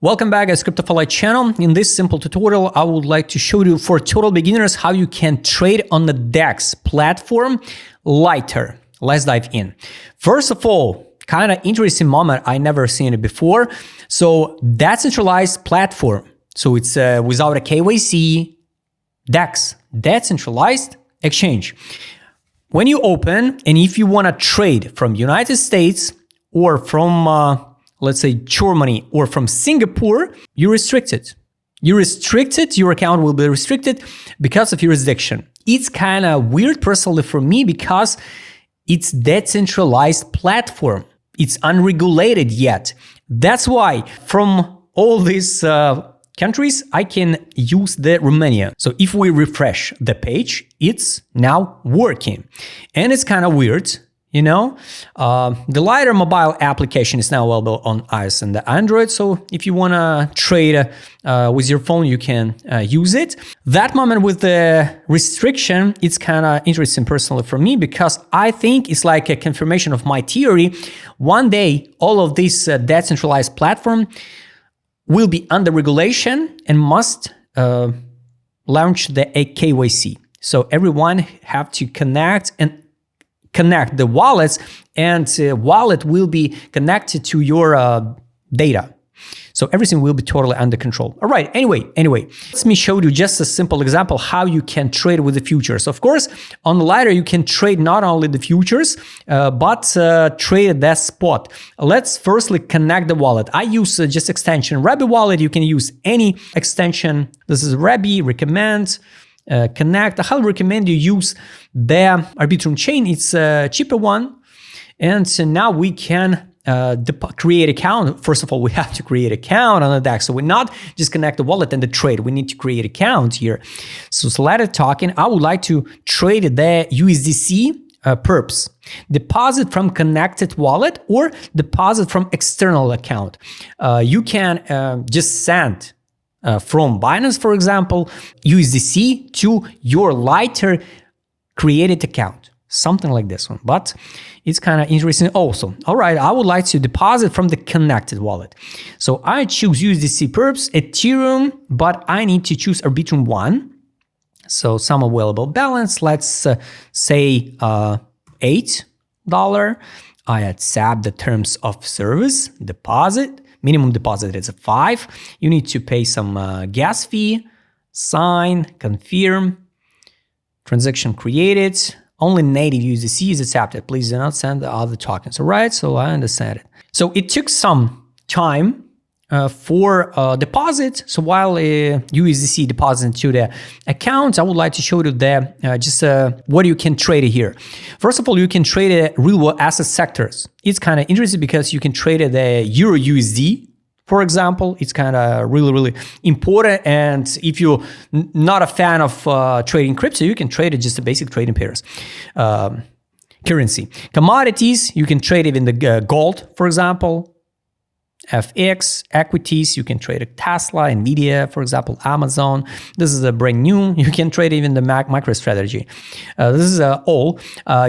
Welcome back at Crypto4Life channel. In this simple tutorial, I would like to show you for total beginners how you can trade on the DEX platform Lighter. Let's dive in. First of all, kind of interesting moment. I never seen it before. So decentralized platform. So it's without a KYC, DEX, decentralized exchange. When you open and if you want to trade from United States or from let's say Germany or from Singapore, you're restricted. You're restricted, your account will be restricted because of jurisdiction. It's kind of weird personally for me because it's decentralized platform. It's unregulated yet. That's why from all these countries, I can use the Romania. So if we refresh the page, it's now working. And it's kind of weird. You know, the Lighter mobile application is now available on iOS and the Android. So if you want to trade with your phone, you can use it. That moment with the restriction, it's kind of interesting personally for me because I think it's like a confirmation of my theory. One day, all of this decentralized platform will be under regulation and must launch the KYC. So everyone have to connect the wallets, and wallet will be connected to your data. So everything will be totally under control. All right, anyway, let me show you just a simple example how you can trade with the futures. Of course, on the Lighter, you can trade not only the futures, but trade that spot. Let's firstly connect the wallet. I use just extension Rabby wallet. You can use any extension. This is Rabby, recommend. Connect. I highly recommend you use the Arbitrum chain. It's a cheaper one. And so now we can create account. First of all, we have to create account on the DEX. So we're not just connect the wallet and the trade. We need to create account here. So Lighter talking, I would like to trade the USDC Perps. Deposit from connected wallet or deposit from external account. You can just send from Binance, for example, USDC to your Lighter created account, something like this one. But it's kind of interesting also. All right, I would like to deposit from the connected wallet. So I choose USDC Perps, Ethereum, but I need to choose Arbitrum 1. So some available balance, let's say $8. I accept the terms of service, deposit. Minimum deposit is 5. You need to pay some gas fee, sign, confirm, transaction created. Only native USDC is accepted. Please do not send the other tokens. All right, so I understand it. So it took some time for deposit. So while USDC deposit into the account, I would like to show you the what you can trade here. First of all, you can trade real world asset sectors. It's kind of interesting because you can trade the Euro USD, for example. It's kind of really important. And if you're not a fan of trading crypto, you can trade it just a basic trading pairs. Currency. Commodities, you can trade it in the gold, for example. FX, equities, you can trade a Tesla, Nvidia, for example, Amazon. This is a brand new. You can trade even the MicroStrategy. This is all.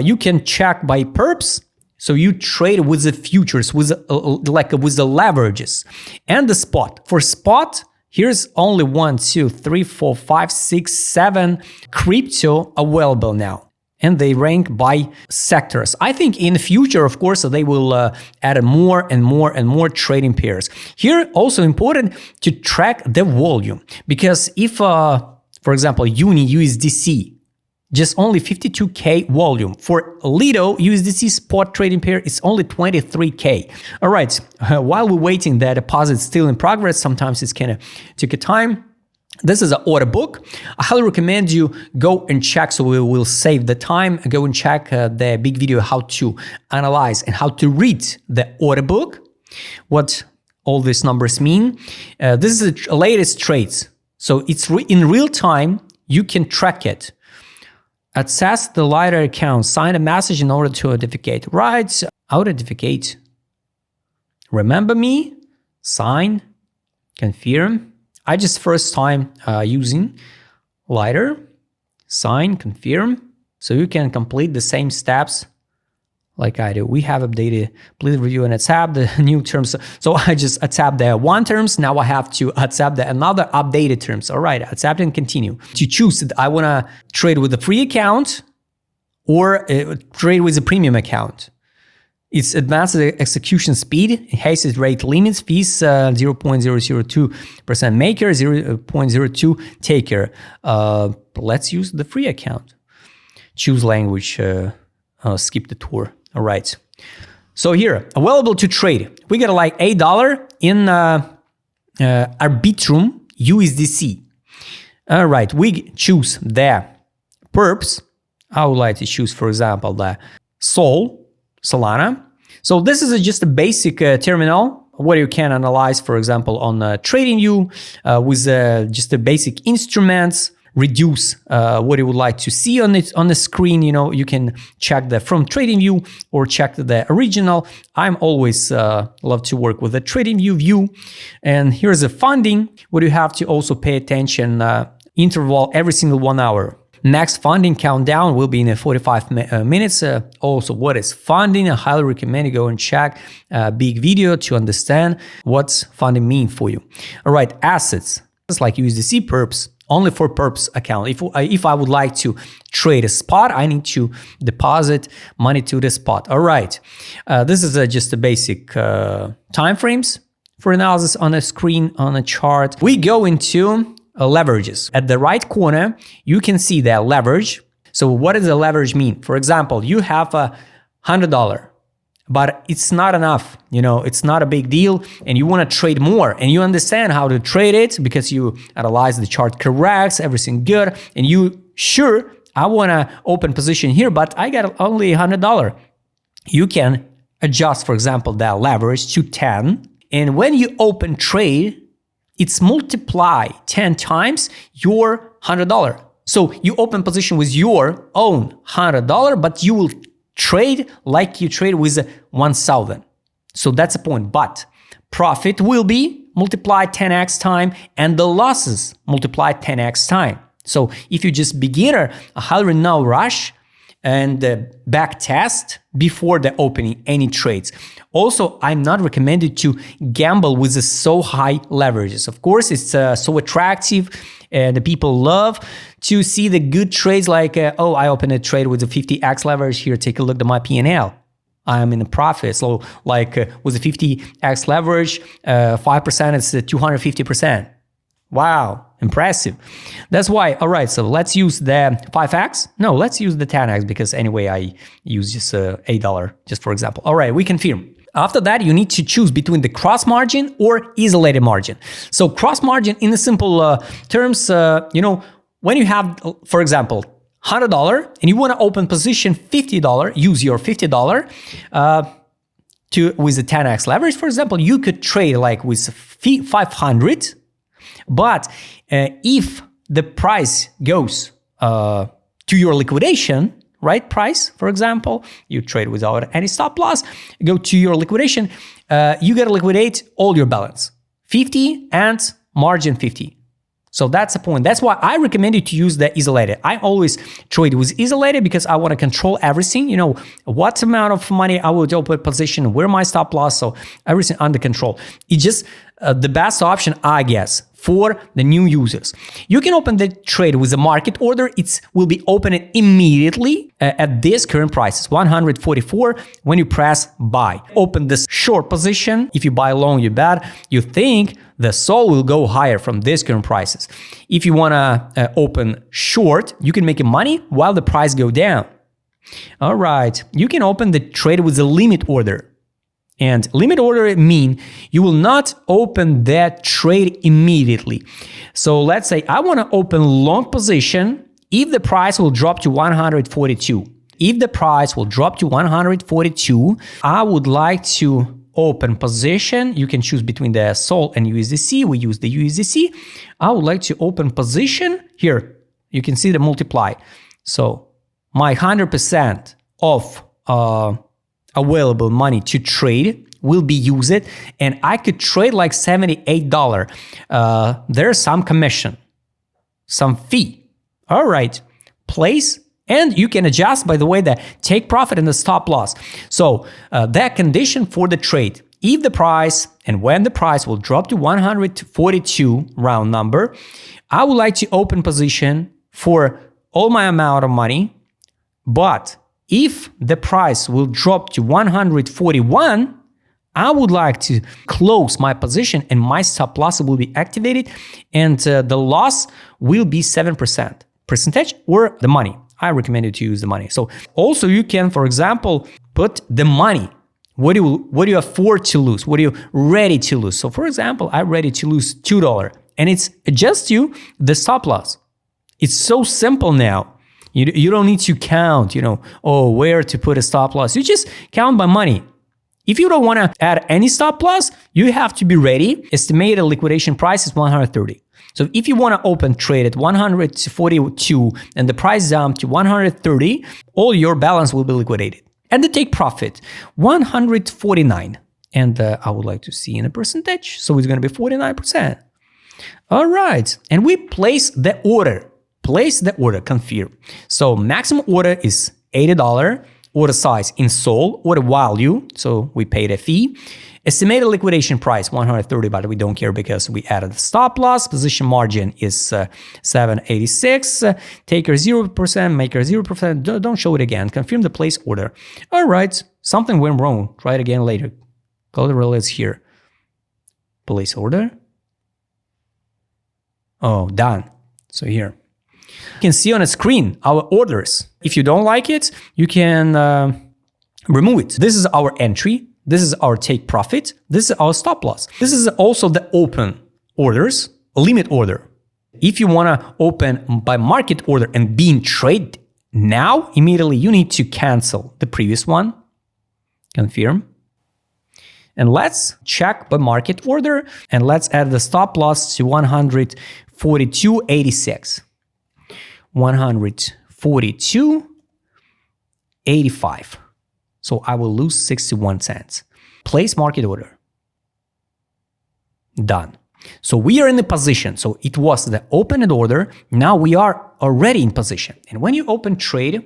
You can check by Perps. So you trade with the futures, with the leverages and the spot. For spot, here's only 1, 2, 3, 4, 5, 6, 7 crypto available now. And they rank by sectors. I think in the future, of course, they will add more and more trading pairs. Here, also important to track the volume. Because if, for example, USDC, just only 52K volume. For Lido, USDC spot trading pair is only 23K. All right, while we're waiting, the deposit is still in progress. Sometimes it's kind of take a time. This is an order book. I highly recommend you go and check, so we will save the time. Go and check the big video how to analyze and how to read the order book, what all these numbers mean. This is the latest trades. So it's in real time, you can track it. Access the Lighter account, sign a message in order to authenticate. Right, authenticate. Remember me, sign, confirm. I just first time using Lighter, sign, confirm. So you can complete the same steps like I do. We have updated, please review and accept the new terms. So I just accept the one terms. Now I have to accept the another updated terms. All right, accept and continue. To choose it, I want to trade with a free account or trade with a premium account. It's advanced execution speed, hasted rate limits, fees 0.002% maker, 0.02 taker. Let's use the free account. Choose language, skip the tour. All right. So here, available to trade. We got like $8 in Arbitrum USDC. All right, we choose the Perps. I would like to choose, for example, the Solana. So this is just a basic terminal where you can analyze, for example, on TradingView with just the basic instruments, reduce what you would like to see on it on the screen. You know, you can check the from TradingView or check the original. I'm always love to work with the TradingView view. And here's the funding, where you have to also pay attention interval every single 1 hour. Next funding countdown will be in 45 minutes. Also, what is funding? I highly recommend you go and check a big video to understand what's funding mean for you. All right, assets. It's like USDC Perps, only for Perps account. If I would like to trade a spot, I need to deposit money to the spot. All right, this is just a basic time frames for analysis on the screen, on a chart. We go into leverages. At the right corner, you can see that leverage. So what does the leverage mean? For example, you have $100, but it's not enough. You know, it's not a big deal and you want to trade more and you understand how to trade it because you analyze the chart correct, everything good. And you sure, I want to open position here, but I got only $100. You can adjust, for example, that leverage to 10. And when you open trade, it's multiply 10 times your $100. So you open position with your own $100, but you will trade like you trade with 1,000. So that's the point. But profit will be multiplied 10x time and the losses multiplied 10x time. So if you just beginner, I highly no rush and back test before the opening any trades. Also, I'm not recommended to gamble with the so high leverages. Of course, it's so attractive and the people love to see the good trades like, oh, I opened a trade with a 50x leverage here. Take a look at my P&L. I am in a profit. So like with a 50x leverage, 5% is 250%. Wow, impressive. That's why, all right, so let's use the 5x. No, let's use the 10x because anyway, I use just $8, just for example. All right, we confirm. After that, you need to choose between the cross margin or isolated margin. So cross margin in the simple terms, you know, when you have, for example, $100 and you want to open position $50, use your $50 with a 10x leverage, for example, you could trade like with 500. But if the price goes to your liquidation, right price, for example, you trade without any stop loss, go to your liquidation, you got to liquidate all your balance, 50 and margin 50. So that's the point. That's why I recommend you to use the isolated. I always trade with isolated because I want to control everything. You know, what amount of money I would open position, where my stop loss, so everything under control. It's just the best option, I guess, for the new users. You can open the trade with the market order. It will be opened immediately at this current prices, 144, when you press buy. Open this short position. If you buy long, you bet. You think the SOL will go higher from this current prices. If you want to open short, you can make money while the price go down. All right, you can open the trade with a limit order. And limit order mean you will not open that trade immediately. So let's say I want to open long position if the price will drop to 142. If the price will drop to 142, I would like to open position. You can choose between the SOL and USDC. We use the USDC. I would like to open position here. You can see the multiply. So my 100% of available money to trade will be used, and I could trade like $78. There's some commission, some fee. All right, place And you can adjust, by the way, the take profit and the stop loss. So that condition for the trade, if the price and when the price will drop to 142 round number, I would like to open position for all my amount of money. But if the price will drop to 141, I would like to close my position and my stop loss will be activated, and the loss will be 7% percentage or the money. I recommend you to use the money. So also you can, for example, put the money. What do you afford to lose? What are you ready to lose? So for example, I'm ready to lose $2 and it's just the stop loss. It's so simple now. You don't need to count, where to put a stop loss. You just count by money. If you don't want to add any stop loss, you have to be ready. Estimated liquidation price is 130. So if you want to open trade at 142 and the price jump to 130, all your balance will be liquidated. And the take profit, 149. And I would like to see in a percentage. So it's going to be 49%. All right. And we place the order. Confirm. So maximum order is $80. Order size in SOL, order value, so we paid a fee. Estimated liquidation price, 130, but we don't care because we added the stop loss. Position margin is 786. Taker 0%, maker 0%. Don't show it again. Confirm the place order. All right, something went wrong. Try it again later. Collateral is here. Place order. Oh, done. So here. You can see on a screen our orders. If you don't like it, you can remove it. This is our entry. This is our take profit. This is our stop loss. This is also the open orders, limit order. If you want to open by market order and be in trade now, immediately you need to cancel the previous one. Confirm. And let's check by market order and let's add the stop loss to 142.86. 142.85. So I will lose 61 cents. Place market order. Done. So we are in the position. So it was the opened order. Now we are already in position. And when you open trade,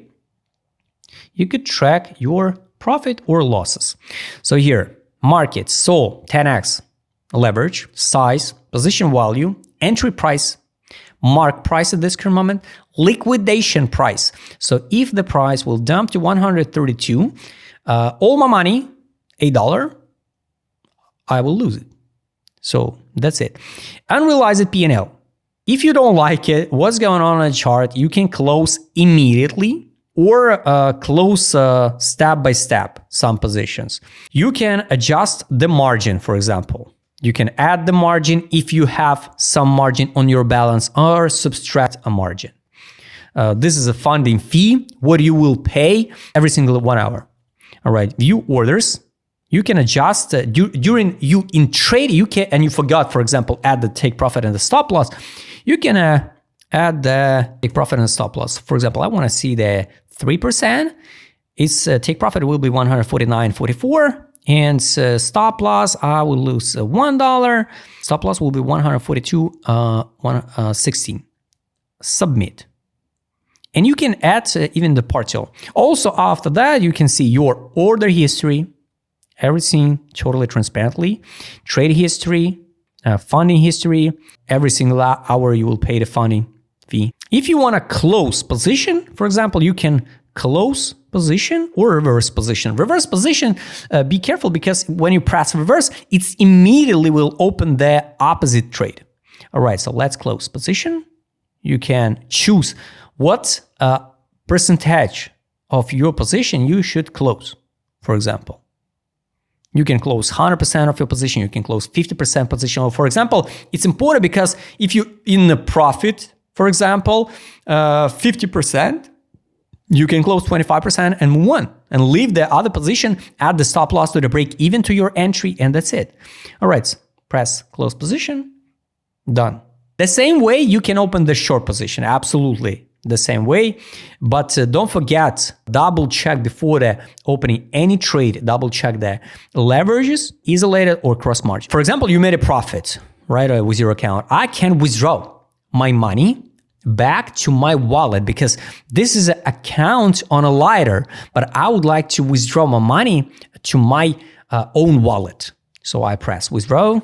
you could track your profit or losses. So here, market, SOL, 10x, leverage, size, position value, entry price, mark price at this current moment, liquidation price. So if the price will dump to 132, all my money, $8, I will lose it. So that's it. Unrealized P&L. If you don't like it, what's going on the chart, you can close immediately or close step by step some positions. You can adjust the margin, for example. You can add the margin if you have some margin on your balance or subtract a margin. This is a funding fee, what you will pay every single 1 hour. All right, view orders. You can adjust during you in trade. You can, and you forgot, for example, add the take profit and the stop loss. You can add the take profit and the stop loss. For example, I want to see the 3%. Its take profit will be 149.44. And stop loss, I will lose $1. Stop loss will be 142.16. Submit. And you can add even the partial. Also, after that, you can see your order history, everything totally transparently, trade history, funding history. Every single hour you will pay the funding fee. If you want to close position, for example, you can close position or reverse position. Reverse position, be careful because when you press reverse, it immediately will open the opposite trade. All right, so let's close position. You can choose what percentage of your position you should close, for example. You can close 100% of your position. You can close 50% position. For example, it's important because if you in the profit, for example, 50%, you can close 25% and move on and leave the other position, add the stop loss to the break even to your entry, and that's it. All right, press close position, done. The same way you can open the short position, absolutely the same way. But don't forget, double check before the opening any trade, double check the leverages, isolated or cross margin. For example, you made a profit, right, with your account. I can withdraw my money back to my wallet because this is an account on a Lighter, but I would like to withdraw my money to my own wallet. So I press withdraw,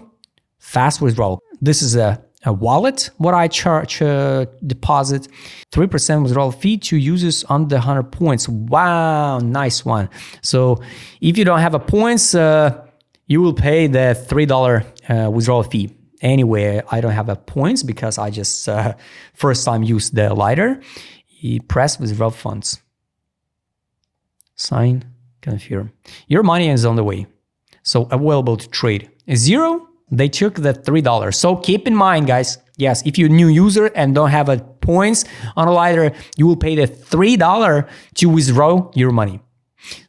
fast withdrawal. This is a wallet, what I charge deposit, 3% withdrawal fee to users under 100 points. Wow, nice one. So if you don't have a points, you will pay the $3 withdrawal fee. Anyway, I don't have a points because I just first time used the Lighter. You press withdraw funds. Sign, confirm. Your money is on the way. So available to trade. 0. They took the $3. So keep in mind, guys, yes, if you're a new user and don't have a points on a Lighter, you will pay the $3 to withdraw your money.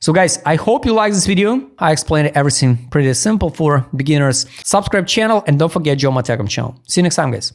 So guys, I hope you like this video. I explained everything pretty simple for beginners. Subscribe channel and don't forget join my Telegram channel. See you next time, guys.